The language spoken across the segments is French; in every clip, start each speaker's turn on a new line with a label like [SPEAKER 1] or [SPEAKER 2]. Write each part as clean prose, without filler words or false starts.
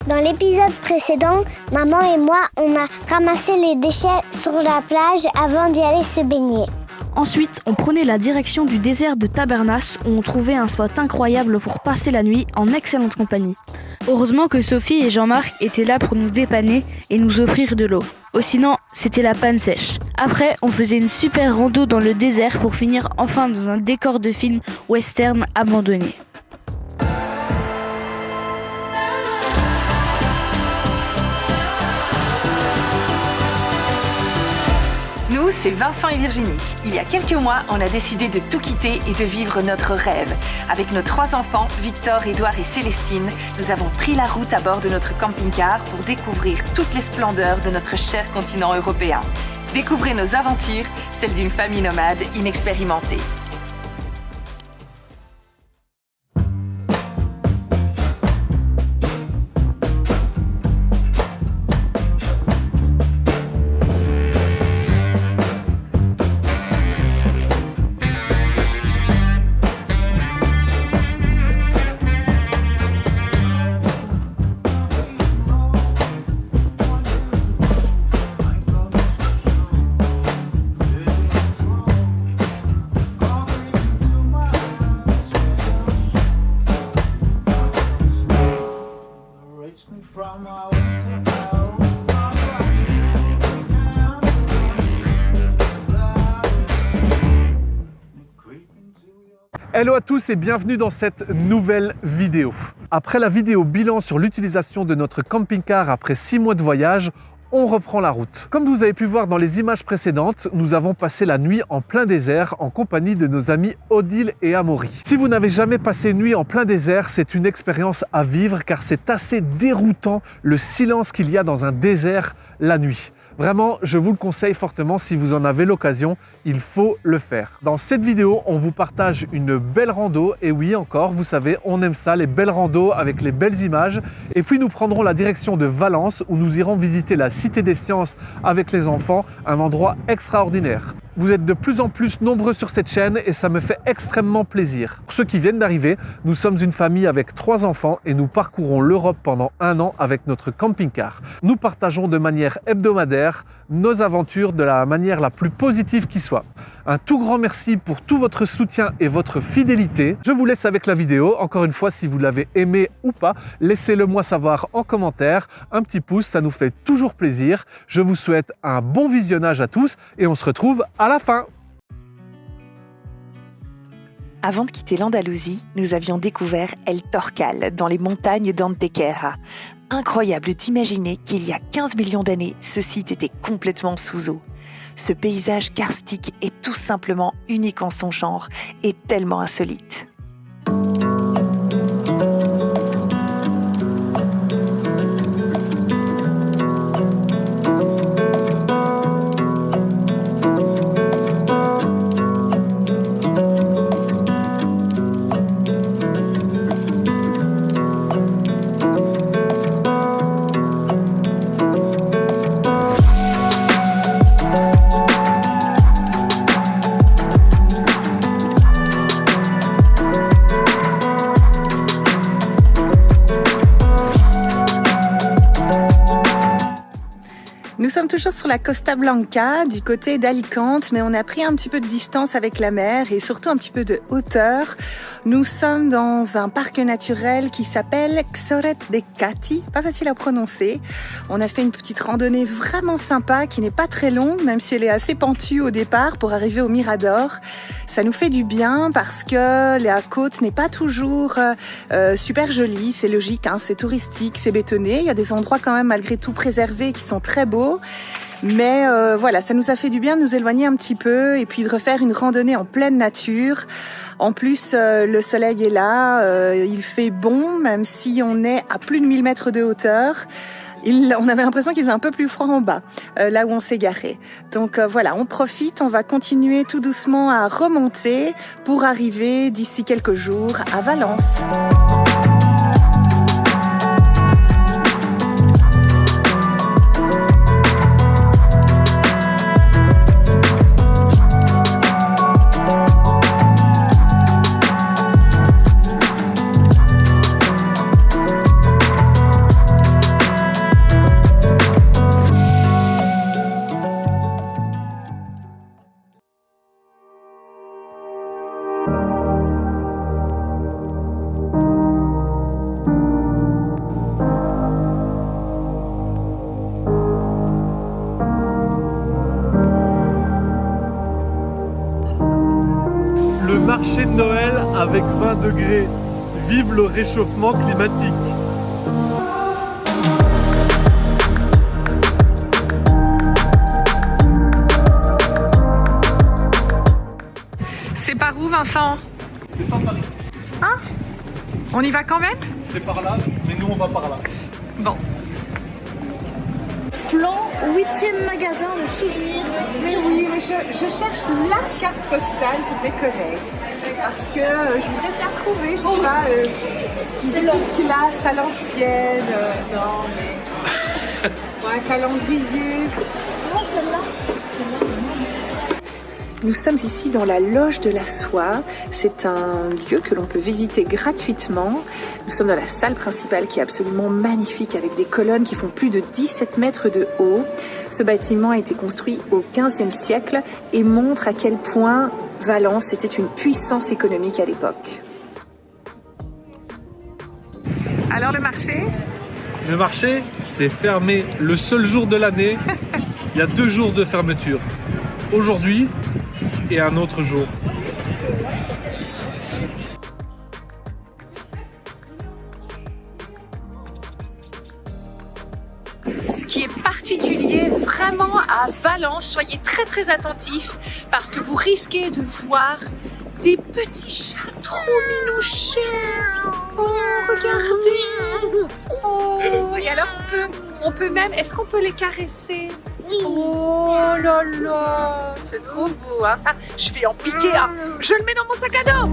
[SPEAKER 1] Dans l'épisode précédent, maman et moi, on a ramassé les déchets sur la plage avant d'y aller se baigner.
[SPEAKER 2] Ensuite, on prenait la direction du désert de Tabernas où on trouvait un spot incroyable pour passer la nuit en excellente compagnie. Heureusement que Sophie et Jean-Marc étaient là pour nous dépanner et nous offrir de l'eau. Sinon, c'était la panne sèche. Après, on faisait une super rando dans le désert pour finir enfin dans un décor de film western abandonné.
[SPEAKER 3] Nous, c'est Vincent et Virginie. Il y a quelques mois, on a décidé de tout quitter et de vivre notre rêve. Avec nos 3 enfants, Victor, Édouard et Célestine, nous avons pris la route à bord de notre camping-car pour découvrir toutes les splendeurs de notre cher continent européen. Découvrez nos aventures, celles d'une famille nomade inexpérimentée.
[SPEAKER 4] Hello à tous et bienvenue dans cette nouvelle vidéo. Après la vidéo bilan sur l'utilisation de notre camping-car après 6 mois de voyage, on reprend la route. Comme vous avez pu voir dans les images précédentes, nous avons passé la nuit en plein désert en compagnie de nos amis Odile et Amaury. Si vous n'avez jamais passé une nuit en plein désert, c'est une expérience à vivre car c'est assez déroutant le silence qu'il y a dans un désert la nuit. Vraiment, je vous le conseille fortement si vous en avez l'occasion, il faut le faire. Dans cette vidéo, on vous partage une belle rando et oui encore, vous savez, on aime ça, les belles randos avec les belles images. Et puis nous prendrons la direction de Valence où nous irons visiter la Cité des Sciences avec les enfants, un endroit extraordinaire. Vous êtes de plus en plus nombreux sur cette chaîne et ça me fait extrêmement plaisir. Pour ceux qui viennent d'arriver, nous sommes une famille avec 3 enfants et nous parcourons l'Europe pendant 1 an avec notre camping-car. Nous partageons de manière hebdomadaire nos aventures de la manière la plus positive qui soit. Un tout grand merci pour tout votre soutien et votre fidélité. Je vous laisse avec la vidéo. Encore une fois, si vous l'avez aimé ou pas, laissez-le moi savoir en commentaire. Un petit pouce, ça nous fait toujours plaisir. Je vous souhaite un bon visionnage à tous et on se retrouve à la fin.
[SPEAKER 3] Avant de quitter l'Andalousie, nous avions découvert El Torcal, dans les montagnes d'Antequera. Incroyable d'imaginer qu'il y a 15 millions d'années, ce site était complètement sous eau. Ce paysage karstique est tout simplement unique en son genre et tellement insolite.
[SPEAKER 5] Nous sommes toujours sur la Costa Blanca, du côté d'Alicante, mais on a pris un petit peu de distance avec la mer et surtout un petit peu de hauteur. Nous sommes dans un parc naturel qui s'appelle Xoret de Cati, pas facile à prononcer. On a fait une petite randonnée vraiment sympa qui n'est pas très longue, même si elle est assez pentue au départ pour arriver au Mirador. Ça nous fait du bien parce que la côte n'est pas toujours super jolie, c'est logique, hein, c'est touristique, c'est bétonné. Il y a des endroits quand même malgré tout préservés qui sont très beaux. Mais voilà, ça nous a fait du bien de nous éloigner un petit peu et puis de refaire une randonnée en pleine nature. En plus, le soleil est là, il fait bon, même si on est à plus de 1000 mètres de hauteur. On avait l'impression qu'il faisait un peu plus froid en bas, là où on s'est garé. Donc voilà, on profite, on va continuer tout doucement à remonter pour arriver d'ici quelques jours à Valence.
[SPEAKER 4] de Noël avec 20 degrés. Vive le réchauffement climatique.
[SPEAKER 3] C'est par où, Vincent?
[SPEAKER 4] C'est pas par ici.
[SPEAKER 3] Hein? On y va quand même?
[SPEAKER 4] C'est par là, mais nous on va par là.
[SPEAKER 3] Bon.
[SPEAKER 2] Plan 8e magasin de souvenirs.
[SPEAKER 5] Mais oui, mais je cherche la carte postale pour mes collègues. Parce que je voudrais la trouver, je sais pas, une petite classe à l'ancienne. Non, mais. Ou un calendrier. Non, celle-là. Nous sommes ici dans la Loge de la Soie. C'est un lieu que l'on peut visiter gratuitement. Nous sommes dans la salle principale qui est absolument magnifique avec des colonnes qui font plus de 17 mètres de haut. Ce bâtiment a été construit au XVe siècle et montre à quel point Valence était une puissance économique à l'époque.
[SPEAKER 3] Alors le marché?
[SPEAKER 4] Le marché, c'est fermé le seul jour de l'année. Il y a 2 jours de fermeture. Aujourd'hui et un autre jour.
[SPEAKER 5] Ce qui est particulier vraiment à Valence, soyez très attentifs parce que vous risquez de voir des petits chats trop minouchés. Oh, regardez. Oh, et alors on peut même, est-ce qu'on peut les caresser?
[SPEAKER 1] Oui.
[SPEAKER 5] Oh là là, c'est trop beau, hein, ça. Je vais en piquer un. Je le mets dans mon sac à dos.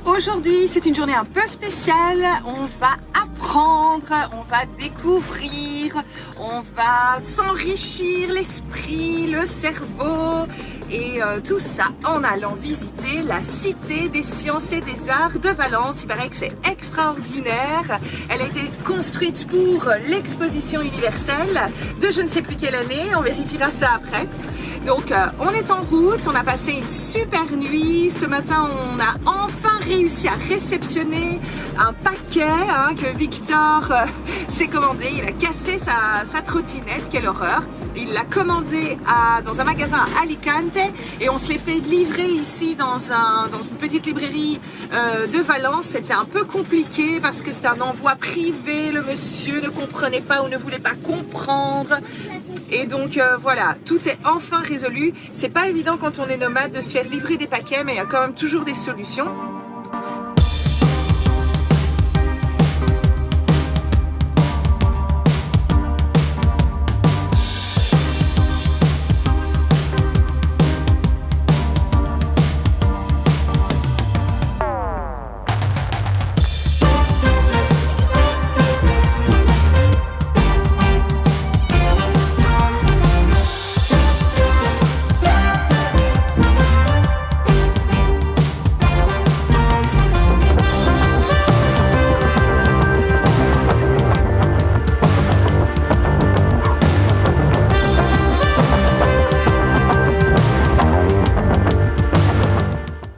[SPEAKER 5] Aujourd'hui, c'est une journée un peu spéciale. On va apprendre, on va découvrir, on va s'enrichir l'esprit, le cerveau et tout ça en allant visiter la Cité des Sciences et des Arts de Valence. Il paraît que c'est extraordinaire. Elle a été construite pour l'exposition universelle de je ne sais plus quelle année. On vérifiera ça après. Donc on est en route, on a passé une super nuit. Ce matin, on a enfin réussi à réceptionner un paquet que Victor s'est commandé. Il a cassé sa trottinette, quelle horreur. Il l'a commandé dans un magasin à Alicante et on se l'est fait livrer ici dans une petite librairie de Valence. C'était un peu compliqué parce que c'était un envoi privé. Le monsieur ne comprenait pas ou ne voulait pas comprendre. Et donc voilà, tout est enfin résolu. C'est pas évident quand on est nomade de se faire livrer des paquets, mais il y a quand même toujours des solutions.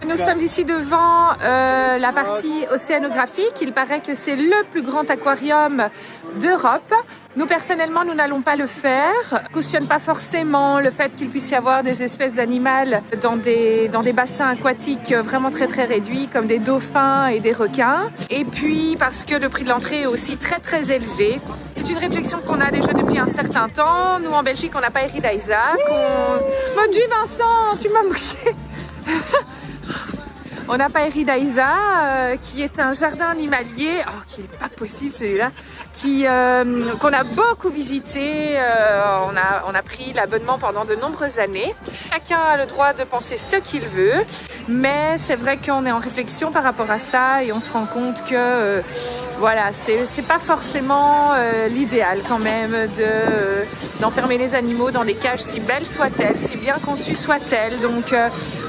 [SPEAKER 5] Nous sommes ici devant la partie océanographique. Il paraît que c'est le plus grand aquarium d'Europe. Nous, personnellement, nous n'allons pas le faire. Je ne cautionne pas forcément le fait qu'il puisse y avoir des espèces animales dans des bassins aquatiques vraiment très réduits, comme des dauphins et des requins. Et puis, parce que le prix de l'entrée est aussi très élevé. C'est une réflexion qu'on a déjà depuis un certain temps. Nous, en Belgique, on n'a pas Herrie d'Isaac. Mon Dieu, Vincent, tu m'as mouché. On n'a pas Herrie d'Isaac, qui est un jardin animalier, qui n'est pas possible celui-là, qu'on a beaucoup visité. On a pris l'abonnement pendant de nombreuses années. Chacun a le droit de penser ce qu'il veut, mais c'est vrai qu'on est en réflexion par rapport à ça et on se rend compte que voilà, c'est pas forcément l'idéal quand même d'enfermer les animaux dans des cages, si belles soient-elles, si bien conçues soient-elles. Donc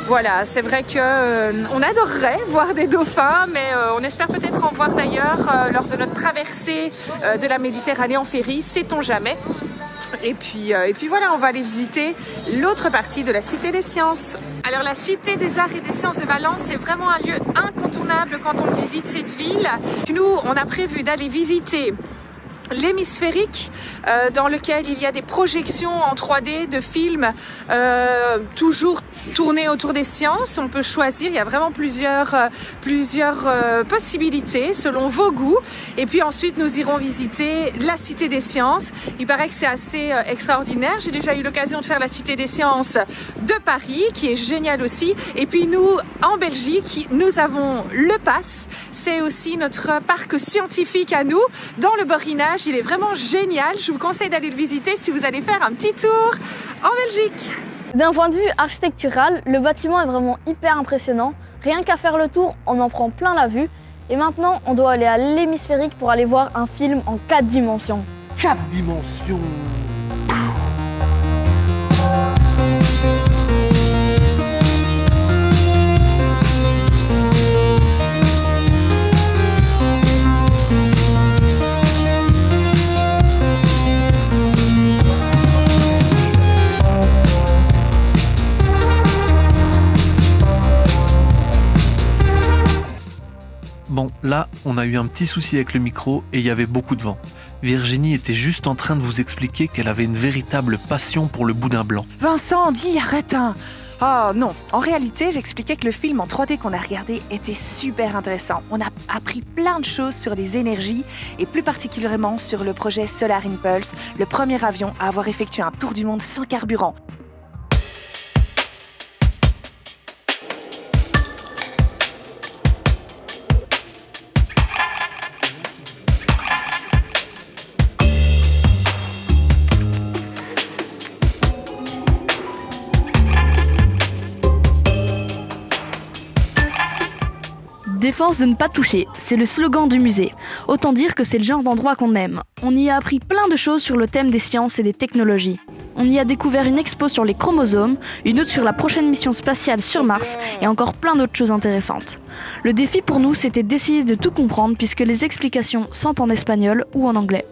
[SPEAKER 5] voilà, c'est vrai qu'on adorerait voir des dauphins, mais on espère peut-être en voir d'ailleurs lors de notre traversée de la Méditerranée en ferry, sait-on jamais. Et puis voilà, on va aller visiter l'autre partie de la Cité des Sciences. Alors la Cité des Arts et des Sciences de Valence, c'est vraiment un lieu incontournable quand on visite cette ville. Nous, on a prévu d'aller visiter l'hémisphérique dans lequel il y a des projections en 3D de films toujours tournés autour des sciences. On peut choisir, il y a vraiment plusieurs possibilités selon vos goûts. Et puis ensuite nous irons visiter la Cité des Sciences. Il paraît que c'est assez extraordinaire. J'ai déjà eu l'occasion de faire la Cité des Sciences de Paris qui est géniale aussi. Et puis nous en Belgique nous avons le PASS. C'est aussi notre parc scientifique à nous dans le Borinage. Il est vraiment génial, je vous conseille d'aller le visiter si vous allez faire un petit tour en Belgique.
[SPEAKER 2] D'un point de vue architectural, le bâtiment est vraiment hyper impressionnant. Rien qu'à faire le tour, on en prend plein la vue. Et maintenant, on doit aller à l'hémisphérique pour aller voir un film en 4 dimensions.
[SPEAKER 4] 4 dimensions. Bon, là, on a eu un petit souci avec le micro et il y avait beaucoup de vent. Virginie était juste en train de vous expliquer qu'elle avait une véritable passion pour le boudin blanc.
[SPEAKER 3] Vincent, dis, arrête hein. Oh non, en réalité, j'expliquais que le film en 3D qu'on a regardé était super intéressant. On a appris plein de choses sur les énergies et plus particulièrement sur le projet Solar Impulse, le premier avion à avoir effectué un tour du monde sans carburant.
[SPEAKER 2] Défense de ne pas toucher, c'est le slogan du musée. Autant dire que c'est le genre d'endroit qu'on aime. On y a appris plein de choses sur le thème des sciences et des technologies. On y a découvert une expo sur les chromosomes, une autre sur la prochaine mission spatiale sur Mars et encore plein d'autres choses intéressantes. Le défi pour nous, c'était d'essayer de tout comprendre puisque les explications sont en espagnol ou en anglais.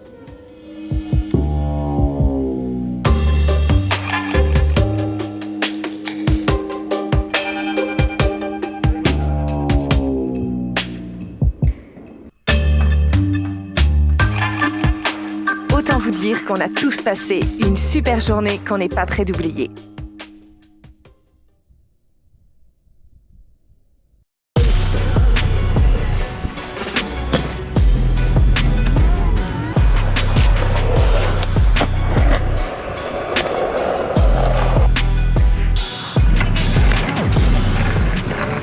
[SPEAKER 3] Autant vous dire qu'on a tous passé une super journée qu'on n'est pas prêt d'oublier.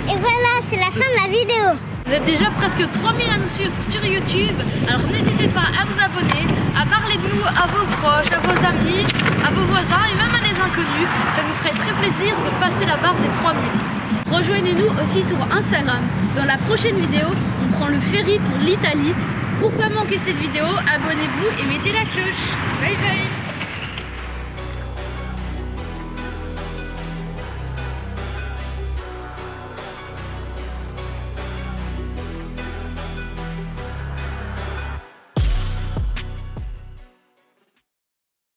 [SPEAKER 1] Et voilà, c'est la fin de la vidéo.
[SPEAKER 2] Vous êtes déjà presque 3000 à nous suivre sur YouTube, alors n'hésitez pas à vous abonner, à parler de nous à vos proches, à vos amis, à vos voisins et même à des inconnus. Ça nous ferait très plaisir de passer la barre des 3000. Rejoignez-nous aussi sur Instagram. Dans la prochaine vidéo, on prend le ferry pour l'Italie. Pour pas manquer cette vidéo, abonnez-vous et mettez la cloche. Bye bye.